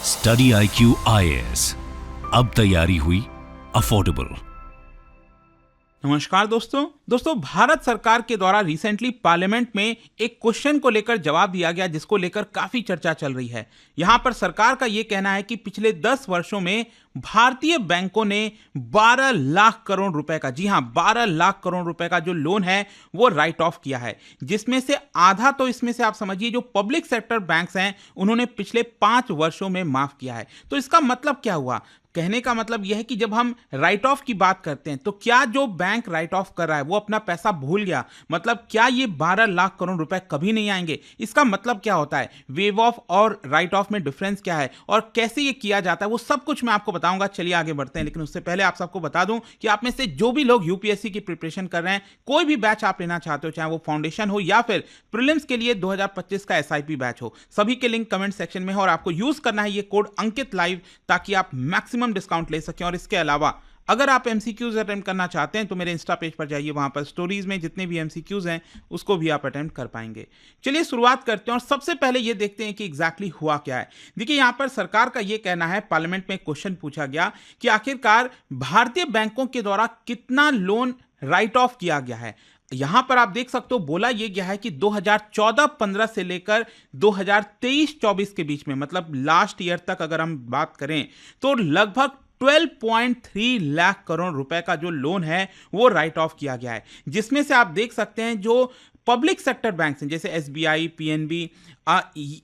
Study IQ IAS, अब तैयारी हुई अफोर्डेबल। नमस्कार दोस्तों भारत सरकार के द्वारा रिसेंटली पार्लियामेंट में एक क्वेश्चन को लेकर जवाब दिया गया, जिसको लेकर काफी चर्चा चल रही है। यहां पर सरकार का यह कहना है कि पिछले 10 वर्षों में भारतीय बैंकों ने 12 लाख करोड़ रुपए का, जी हां 12 लाख करोड़ रुपए का जो लोन है वो राइट ऑफ किया है, जिसमें से आधा तो इसमें से आप समझिए जो पब्लिक सेक्टर बैंक्स हैं उन्होंने पिछले 5 वर्षों में माफ किया है। तो इसका मतलब क्या हुआ? कहने का मतलब यह है कि जब हम राइट ऑफ की बात करते हैं तो क्या जो बैंक राइट ऑफ कर रहा है वो अपना पैसा भूल गया? मतलब क्या ये 12 लाख करोड़ रुपए कभी नहीं आएंगे? इसका मतलब क्या होता है? वेव ऑफ और राइट ऑफ में डिफरेंस क्या है और कैसे ये किया जाता है, वो सब कुछ मैं आपको बताऊंगा। चलिए आगे बढ़ते हैं, लेकिन उससे पहले आप सबको बता दूं कि आप में से जो भी लोग यूपीएससी की प्रिपरेशन कर रहे हैं, कोई भी बैच आप लेना चाहते हो, चाहे वो फाउंडेशन हो या फिर प्रीलिम्स के लिए 2025 का एसआईपी बैच हो, सभी के लिंक कमेंट सेक्शन में है और आपको यूज करना है ये कोड अंकित लाइव, ताकि आप मैक्सिमम डिस्काउंट ले सकें। और इसके अलावा अगर आप एमसीक्यूज अटेम्प्ट करना चाहते हैं तो मेरे इंस्टा पेज पर जाइए, वहां पर स्टोरीज में जितने भी एमसीक्यूज हैं उसको भी आप अटेम्प्ट कर पाएंगे। चलिए शुरुआत करते हैं और सबसे पहले ये देखते हैं कि एग्जैक्टली हुआ क्या है। देखिए यहां पर सरकार का ये कहना है, पार्लियामेंट में क्वेश्चन पूछा गया कि आखिरकार भारतीय बैंकों के द्वारा कितना लोन राइट ऑफ किया गया है। यहां पर आप देख सकते हो बोला यह गया है कि 2014-15 से लेकर 2023-24 के बीच में, मतलब लास्ट ईयर तक अगर हम बात करें तो लगभग 12.3 लाख करोड़ रुपए का जो लोन है वो राइट ऑफ किया गया है, जिसमें से आप देख सकते हैं जो पब्लिक सेक्टर बैंक्स हैं जैसे एसबीआई, पीएनबी,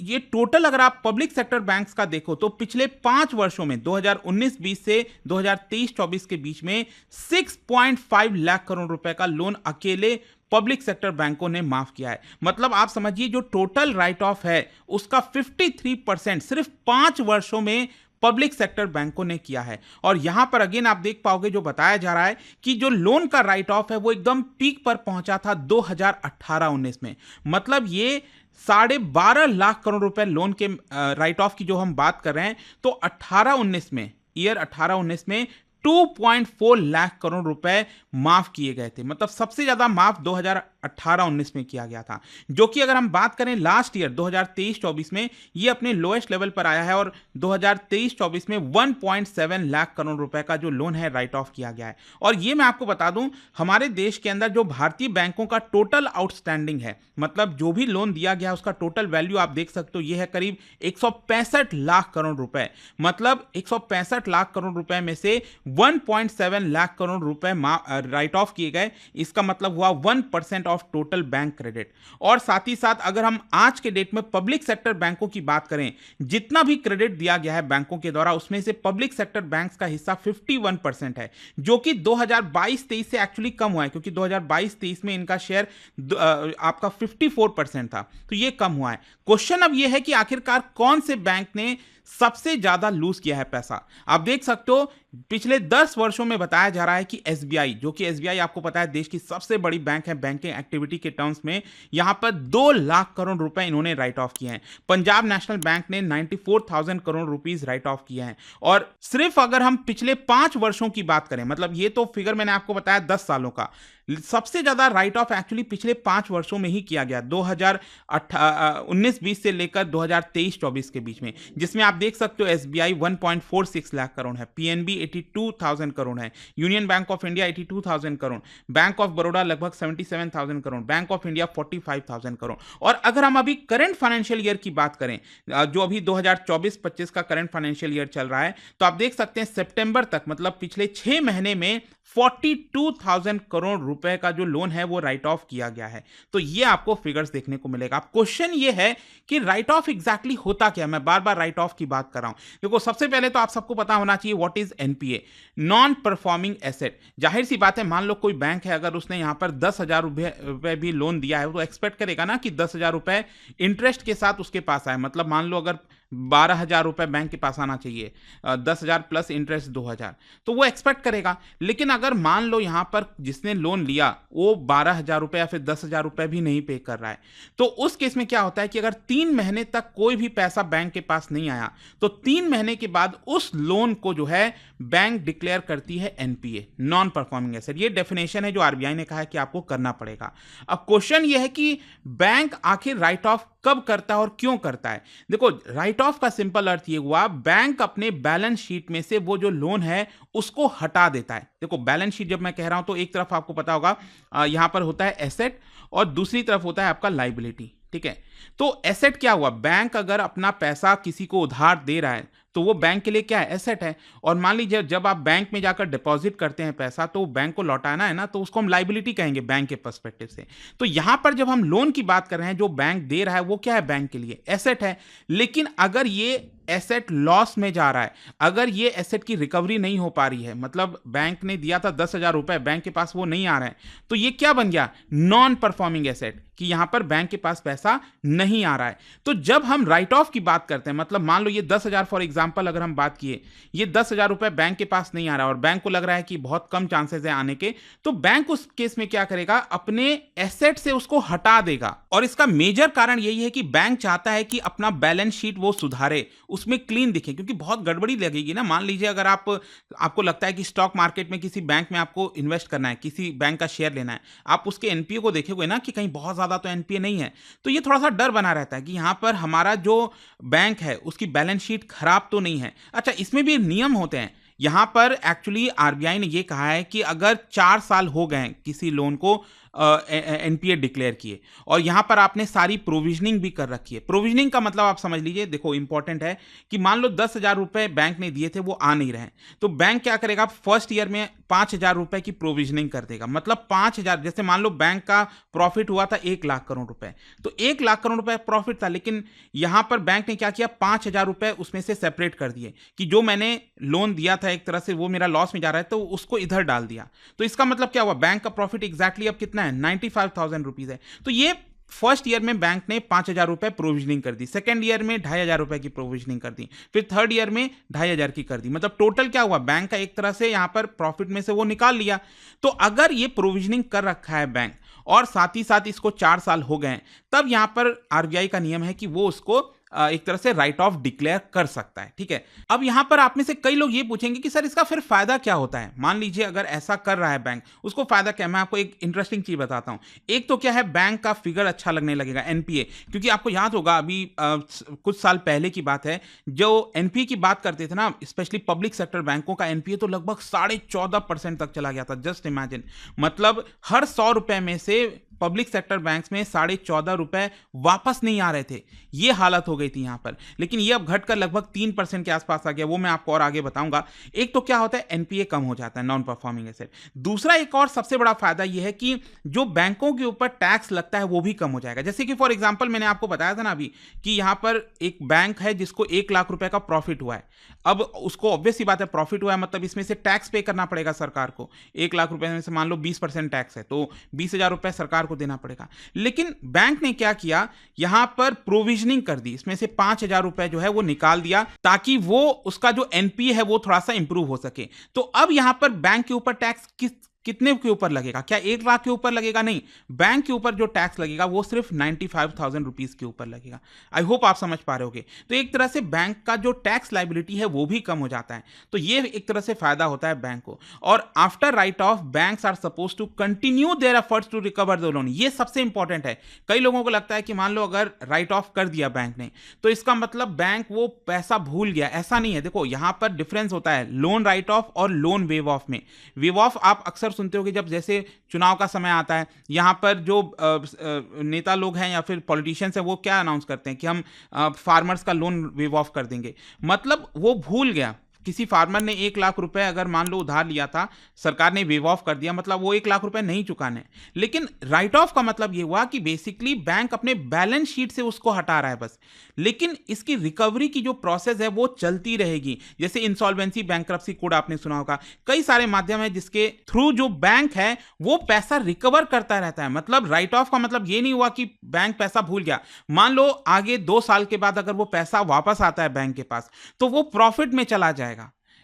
ये टोटल अगर आप पब्लिक सेक्टर बैंक्स का देखो तो पिछले 5 वर्षों में 2019-20 से 2023-24 के बीच में 6.5 लाख करोड़ रुपए का लोन अकेले पब्लिक सेक्टर बैंकों ने माफ किया है। मतलब आप समझिए जो टोटल राइट ऑफ है उसका 53% सिर्फ 5 वर्षों में पब्लिक सेक्टर बैंकों ने किया है। और यहां पर अगेन आप देख पाओगे जो बताया जा रहा है कि जो लोन का राइट ऑफ है वो एकदम पीक पर पहुंचा था 2018-19 में। मतलब ये 12.5 लाख करोड़ रुपए लोन के राइट ऑफ की जो हम बात कर रहे हैं तो 18-19 में, ईयर 18-19 में 2.4 लाख करोड़ रुपए माफ किए गए थे। मतलब सबसे ज्यादा माफ 2018-19 में किया गया था, जो कि अगर हम बात करें लास्ट ईयर 2023-24 में ये अपने लोएस्ट लेवल पर आया है और 2023-24 में 1.7 लाख करोड़ रुपए का जो लोन है राइट ऑफ किया गया है। और ये मैं आपको बता दूं, हमारे देश के अंदर जो भारतीय बैंकों का टोटल आउटस्टैंडिंग है, मतलब जो भी लोन दिया गया उसका टोटल वैल्यू आप देख सकते हो, ये है करीब 165 लाख करोड़ रुपए। मतलब 165 लाख करोड़ रुपए में से 1.7 लाख करोड़ रुपए राइट ऑफ किए गए। इसका मतलब हुआ 1% ऑफ टोटल बैंक क्रेडिट। और साथ ही साथ अगर हम आज के डेट में पब्लिक सेक्टर बैंकों की बात करें, जितना भी क्रेडिट दिया गया है बैंकों के द्वारा उसमें से पब्लिक सेक्टर बैंक्स का हिस्सा 51% है, जो कि 2022-23 से एक्चुअली कम हुआ है, क्योंकि 2022-23 में इनका शेयर आपका 54% था, तो ये कम हुआ है। क्वेश्चन अब ये है कि आखिरकार कौन से बैंक ने सबसे ज्यादा लूज किया है पैसा। आप देख सकते हो पिछले 10 वर्षों में बताया जा रहा है कि एसबीआई, जो कि एसबीआई आपको पता है देश की सबसे बड़ी बैंक है बैंकिंग एक्टिविटी के टर्म्स में, यहां पर 2 लाख करोड़ रुपए इन्होंने राइट ऑफ किए हैं। पंजाब नेशनल बैंक ने 94,000 करोड़ रुपीस राइट ऑफ किए हैं। और सिर्फ अगर हम पिछले 5 वर्षों की बात करें, मतलब ये तो फिगर मैंने आपको बताया 10 सालों का, सबसे ज्यादा राइट ऑफ एक्चुअली पिछले 5 वर्षों में ही किया गया, 2019-20 से लेकर 2023-24 के बीच में, जिसमें आप देख सकते हो एसबीआई 1.46 लाख करोड़ है, पीएनबी 82,000 करोड़ है, union bank of India 82,000 crore, bank of Baroda लगभग 77,000 crore, bank of India 45,000 crore. और अगर हम अभी करंट फाइनेंशियल ईयर की बात करें, जो अभी 2024-25 का करंट फाइनेंशियल ईयर चल रहा है, तो आप देख सकते हैं सितंबर तक, मतलब पिछले 6 महीने में 42,000 करोड़ रुपए का जो लोन है वो राइट ऑफ किया गया है। तो ये आपको फिगर्स देखने को मिलेगा। क्वेश्चन ये है कि राइट ऑफ एग्जैक्टली होता क्या है। मैं बार बार राइट ऑफ की बात कर रहा हूं। देखो सबसे पहले तो आप सबको पता होना चाहिए what is NPA, non performing asset. जाहिर सी बात है, मान लो कोई बैंक है, अगर उसने यहां पर 10,000 रुपए भी लोन दिया है तो एक्सपेक्ट करेगा ना कि 10,000 रुपए इंटरेस्ट के साथ उसके पास आए। मतलब मान लो अगर 12,000 रुपए बैंक के पास आना चाहिए, 10,000 प्लस इंटरेस्ट 2,000, तो वो एक्सपेक्ट करेगा। लेकिन अगर मान लो यहां पर जिसने लोन लिया वो 12,000 रुपए या फिर 10,000 रुपए भी नहीं पे कर रहा है, तो उस केस में क्या होता है कि अगर 3 महीने तक कोई भी पैसा बैंक के पास नहीं आया तो 3 महीने के बाद उस लोन को जो है बैंक डिक्लेयर करती है एनपीए, नॉन परफॉर्मिंग एसेट। ये डेफिनेशन है जो आरबीआई ने कहा है कि आपको करना पड़ेगा। अब क्वेश्चन ये है कि बैंक आखिर राइट ऑफ कब करता है और क्यों करता है? देखो, राइट ऑफ का सिंपल अर्थ ये हुआ, बैंक अपने बैलेंस शीट में से वो जो लोन है उसको हटा देता है। देखो, बैलेंस शीट जब मैं कह रहा हूं तो एक तरफ आपको पता होगा यहां पर होता है एसेट और दूसरी तरफ होता है आपका लाइबिलिटी। ठीक है, तो एसेट क्या हुआ? बैंक अगर अपना पैसा किसी को उधार दे रहा है तो वो बैंक के लिए क्या है? एसेट है। और मान लीजिए जब आप बैंक में जाकर डिपॉजिट करते हैं पैसा, तो बैंक को लौटाना है ना, तो उसको हम लाइबिलिटी कहेंगे बैंक के पर्सपेक्टिव से। तो यहां पर जब हम लोन की बात कर रहे हैं, जो बैंक दे रहा है वो क्या है? बैंक के लिए एसेट है। लेकिन अगर ये एसेट लॉस में जा रहा है, अगर ये एसेट की रिकवरी नहीं हो पा रही है, मतलब बैंक ने दिया था 10,000 रुपए, बैंक के पास वो नहीं आ रहा है, तो ये क्या बन गया? नॉन परफॉर्मिंग एसेट, कि यहां पर बैंक के पास पैसा नहीं आ रहा है। तो जब हम राइट ऑफ की बात करते हैं, मतलब मान लो ये 10,000 फॉर एग्जांपल अगर हम बात किए, ये 10,000 रुपए बैंक के पास नहीं आ रहा और बैंक को लग रहा है कि बहुत कम चांसेस है आने के, तो बैंक उस केस में क्या करेगा? अपने एसेट से उसको हटा देगा। और इसका मेजर कारण यही है कि बैंक चाहता है कि अपना बैलेंस शीट वो सुधारे, उसमें क्लीन दिखे, क्योंकि बहुत गड़बड़ी लगेगी ना। मान लीजिए अगर आपको लगता है कि स्टॉक मार्केट में किसी बैंक में आपको इन्वेस्ट करना है, किसी बैंक का शेयर लेना है, आप उसके एनपीए को देखोगे ना कि कहीं बहुत ज्यादा तो एनपीए नहीं है, तो ये थोड़ा सा डर बना रहता है कि यहां पर हमारा जो बैंक है उसकी बैलेंस शीट खराब तो नहीं है। अच्छा, इसमें भी नियम होते हैं। यहां पर एक्चुअली आरबीआई ने यह कहा है कि अगर 4 साल हो गए किसी लोन को एनपीए डिक्लेयर किए और यहां पर आपने सारी प्रोविजनिंग भी कर रखी है। प्रोविजनिंग का मतलब आप समझ लीजिए, देखो इंपॉर्टेंट है कि मान लो 10,000 रुपए बैंक ने दिए थे, वो आ नहीं रहे, तो बैंक क्या करेगा? फर्स्ट ईयर में 5,000 रुपए की प्रोविजनिंग कर देगा। मतलब 5,000, जैसे मान लो बैंक का प्रॉफिट हुआ था 1,00,000 करोड़ रुपए, तो 1,00,000 करोड़ रुपए प्रॉफिट था, लेकिन यहां पर बैंक ने क्या किया? 5,000 रुपए उसमें से सेपरेट कर दिए कि जो मैंने लोन दिया था एक तरह से वो मेरा लॉस में जा रहा है, तो उसको इधर डाल दिया। तो इसका मतलब क्या हुआ? बैंक का प्रॉफिट एग्जैक्टली अब कितना है? 95,000 रुपीज है। तो ये फर्स्ट ईयर में बैंक ने 5,000 रुपए प्रोविजनिंग कर दी, सेकंड ईयर में 2,500 रुपए की प्रोविजनिंग कर दी, फिर थर्ड ईयर में 2,500 की कर दी। मतलब टोटल क्या हुआ? बैंक का एक तरह से यहां पर प्रॉफिट में से वो निकाल लिया। तो अगर ये प्रोविजनिंग कर रखा है बैंक और साथ ही साथ इसको 4 साल हो गए, तब यहां पर आरबीआई का नियम है कि वो उसको एक तरह से राइट ऑफ डिक्लेयर कर सकता है। ठीक है, अब यहां पर आप में से कई लोग ये पूछेंगे कि सर इसका फिर फायदा क्या होता है? मान लीजिए अगर ऐसा कर रहा है बैंक, उसको फायदा क्या है? मैं आपको एक इंटरेस्टिंग चीज बताता हूं। एक तो क्या है, बैंक का फिगर अच्छा लगने लगेगा, एनपीए, क्योंकि आपको याद होगा अभी कुछ साल पहले की बात है, जो एनपीए की बात करते थे ना, स्पेशली पब्लिक सेक्टर बैंकों का एनपीए तो लगभग 14.5% तक चला गया था। जस्ट इमेजिन, मतलब हर 100 रुपए में से पब्लिक सेक्टर बैंक्स में 14.5 रुपए वापस नहीं आ रहे थे। ये हालत हो गई थी यहां पर, लेकिन ये अब घटकर लगभग 3% के आसपास आ गया। वो मैं आपको और आगे बताऊंगा। एक तो क्या होता है, एनपीए कम हो जाता है, नॉन परफॉर्मिंग एसेट। दूसरा एक और सबसे बड़ा फायदा ये है कि जो बैंकों के ऊपर टैक्स लगता है वो भी कम हो जाएगा। जैसे कि फॉर एग्जाम्पल मैंने आपको बताया था ना अभी कि यहां पर एक बैंक है जिसको 1,00,000 रुपए का प्रॉफिट हुआ है। अब उसको ऑब्वियस सी बात है, प्रॉफिट हुआ है मतलब इसमें से टैक्स पे करना पड़ेगा सरकार को। 1,00,000 रुपए में से मान लो 20% टैक्स है, तो 20,000 रुपए सरकार को देना पड़ेगा। लेकिन बैंक ने क्या किया, यहां पर प्रोविजनिंग कर दी, इसमें से 5,000 रुपए जो है वो निकाल दिया, ताकि वो उसका जो एनपीए है वो थोड़ा सा इंप्रूव हो सके। तो अब यहां पर बैंक के ऊपर टैक्स कितने के ऊपर लगेगा? क्या 1,00,000 के ऊपर लगेगा? नहीं, बैंक के ऊपर जो टैक्स लगेगा वो सिर्फ 95,000 रुपीज के ऊपर लगेगा। आई होप आप समझ पा रहे होगे। तो एक तरह से बैंक का जो टैक्स लाइबिलिटी है वो भी कम हो जाता है। तो ये एक तरह से फायदा होता है बैंक को। और after write off, banks are suppose to continue their efforts to recover the loan. ये सबसे इंपॉर्टेंट है। कई लोगों को लगता है कि मान लो अगर राइट ऑफ कर दिया बैंक ने, तो इसका मतलब बैंक वो पैसा भूल गया। ऐसा नहीं है। देखो यहां पर डिफरेंस होता है लोन राइट ऑफ और लोन वेव ऑफ में। वेव ऑफ आप अक्सर सुनते हो कि जब जैसे चुनाव का समय आता है, यहां पर जो नेता लोग हैं या फिर पॉलिटिशियंस हैं वो क्या अनाउंस करते हैं कि हम फार्मर्स का लोन वेव ऑफ कर देंगे। मतलब वो भूल गया। किसी फार्मर ने 1,00,000 रुपए अगर मान लो उधार लिया था, सरकार ने वेव ऑफ कर दिया, मतलब वो 1,00,000 रुपए नहीं चुकाने। लेकिन राइट ऑफ का मतलब ये हुआ कि बेसिकली बैंक अपने बैलेंस शीट से उसको हटा रहा है बस। लेकिन इसकी रिकवरी की जो प्रोसेस है वो चलती रहेगी। जैसे इंसॉल्वेंसी, बैंक्रप्सी कोड आपने सुना होगा। कई सारे माध्यम है जिसके थ्रू जो बैंक है वो पैसा रिकवर करता रहता है। मतलब राइट ऑफ का मतलब ये नहीं हुआ कि बैंक पैसा भूल गया। मान लो आगे 2 साल के बाद अगर वो पैसा वापस आता है बैंक के पास, तो वो प्रॉफिट में चला जाएगा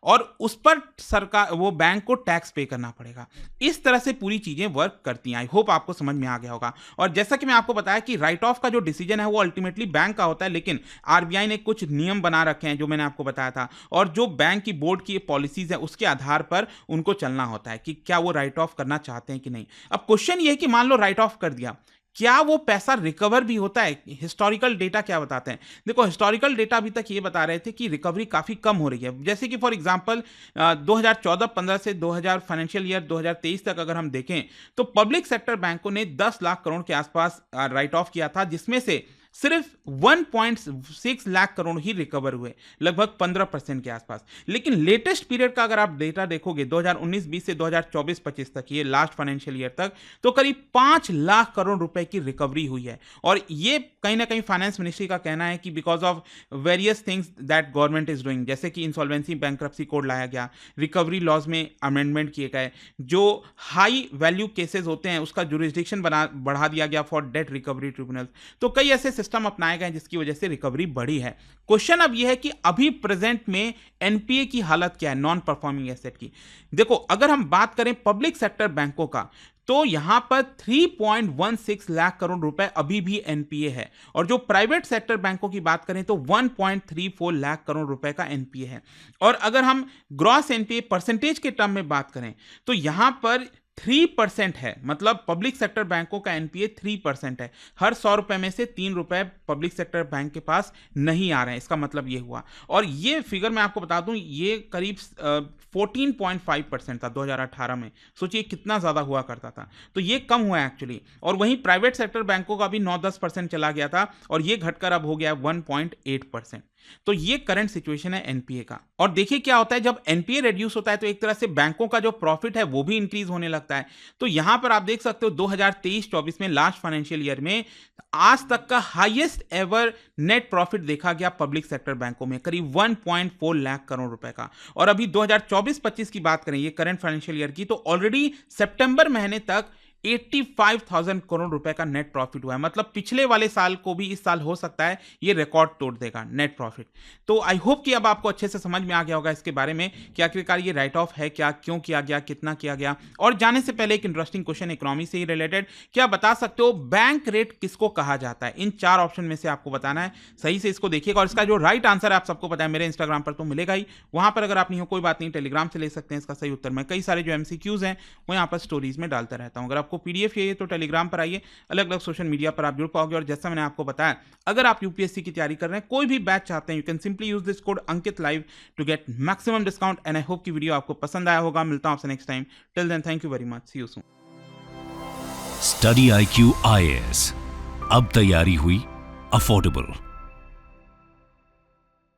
और उस पर सरकार, वो बैंक को टैक्स पे करना पड़ेगा। इस तरह से पूरी चीजें वर्क करती हैं। आई होप आपको समझ में आ गया होगा। और जैसा कि मैं आपको बताया कि राइट ऑफ का जो डिसीजन है वो अल्टीमेटली बैंक का होता है, लेकिन आरबीआई ने कुछ नियम बना रखे हैं जो मैंने आपको बताया था, और जो बैंक की बोर्ड की पॉलिसीज है उसके आधार पर उनको चलना होता है कि क्या वो राइट ऑफ करना चाहते हैं कि नहीं। अब क्वेश्चन ये है कि मान लो राइट ऑफ कर दिया, क्या वो पैसा रिकवर भी होता है? हिस्टोरिकल डेटा क्या बताते हैं? देखो, हिस्टोरिकल डेटा अभी तक ये बता रहे थे कि रिकवरी काफ़ी कम हो रही है। जैसे कि फॉर एग्जांपल 2014-15 से 2000 फाइनेंशियल ईयर 2023 तक अगर हम देखें, तो पब्लिक सेक्टर बैंकों ने 10 लाख करोड़ के आसपास राइट ऑफ किया था, जिसमें से सिर्फ 1.6 लाख करोड़ ही रिकवर हुए, लगभग 15% के आसपास। लेकिन लेटेस्ट पीरियड का अगर आप डेटा देखोगे 2019-20 से 2024-25 तक, ये लास्ट फाइनेंशियल ईयर तक, तो करीब 5 लाख करोड़ रुपए की रिकवरी हुई है। और ये कहीं ना कहीं फाइनेंस मिनिस्ट्री का कहना है कि because of various things that government is doing, जैसे कि इंसॉल्वेंसी बैंक्रप्सी कोड लाया गया, रिकवरी लॉज में अमेंडमेंट किए गए, जो हाई वैल्यू केसेस होते हैं उसका जुरिस्डिक्शन बढ़ा दिया गया फॉर डेट रिकवरी ट्रिब्यूनल्स। तो कई ऐसे सिस्टम अपनाए गए जिसकी वजह से रिकवरी बढ़ी है। क्वेश्चन अब यह है कि अभी प्रेजेंट में एनपीए की हालत क्या है, नॉन परफॉर्मिंग एसेट की। देखो, अगर हम बात करें पब्लिक सेक्टर बैंकों का, तो यहां पर 3.16 लाख करोड़ रुपए अभी भी एनपीए है, और जो प्राइवेट सेक्टर बैंकों की बात करें तो 1.34 लाख करोड़ रुपए का एनपीए है। और अगर हम ग्रॉस एनपीए परसेंटेज के टर्म में बात करें तो यहां पर 3% है, मतलब पब्लिक सेक्टर बैंकों का एनपीए 3% है। हर 100 रुपए में से 3 रुपए पब्लिक सेक्टर बैंक के पास नहीं आ रहे हैं, इसका मतलब ये हुआ। और ये फिगर मैं आपको बता दूं, ये करीब 14.5% था 2018 में। सोचिए कितना ज्यादा हुआ करता था, तो ये कम हुआ है एक्चुअली। और वहीं प्राइवेट सेक्टर बैंकों का भी 9-10% चला गया था, और ये घटकर अब हो गया 1.8%। तो ये करंट सिचुएशन है एनपीए का। और देखिए क्या होता है, जब एनपीए रिड्यूस होता है तो एक तरह से बैंकों का जो प्रॉफिट है वो भी इंक्रीज होने लगता है। तो यहां पर आप देख सकते हो 2023-24 में, लास्ट फाइनेंशियल ईयर में, आज तक का हाईएस्ट एवर नेट प्रॉफिट देखा गया पब्लिक सेक्टर बैंकों में, करीब 1.4 लाख करोड़ रुपए का। और अभी 2024-25 की बात करें, ये करंट फाइनेंशियल ईयर की, तो ऑलरेडी सितंबर महीने तक 85,000 करोड़ रुपए का नेट प्रॉफिट हुआ है। मतलब पिछले वाले साल को भी इस साल हो सकता है ये रिकॉर्ड तोड़ देगा नेट प्रॉफिट। तो आई होप कि अब आपको अच्छे से समझ में आ गया होगा इसके बारे में कि आखिरकार ये राइट ऑफ है क्या, क्यों किया गया, कितना किया गया। और जाने से पहले एक इंटरेस्टिंग क्वेश्चन इकोनॉमी से ही रिलेटेड, क्या बता सकते हो बैंक रेट किसको कहा जाता है? इन 4 ऑप्शन में से आपको बताना है, सही से इसको देखिएगा। और इसका जो राइट आंसर है आप सबको पता है, मेरे इंस्टाग्राम पर तो मिलेगा ही, वहां पर अगर आप नहीं हो कोई बात नहीं, टेलीग्राम से ले सकते हैं इसका सही उत्तर। मैं कई सारे जो एमसीक्यूज हैं वो यहाँ पर स्टोरीज में डालता रहता हूँ। अगर आपको पीडीएफ चाहिए तो टेलीग्राम पर आइए, अलग अलग सोशल मीडिया पर आप जुड़ पाओगे। और जैसा मैंने आपको बताया, अगर आप यूपीएससी की तैयारी कर रहे हैं, कोई भी बैच चाहते हैं, you can simply use this code Ankit live to get maximum discount. And I hope की वीडियो आपको पसंद आया होगा। मिलता हूं आपसे next time. Till then, thank you very much, see you soon. Study IQ IAS, अब तैयारी हुई अफोर्डेबल।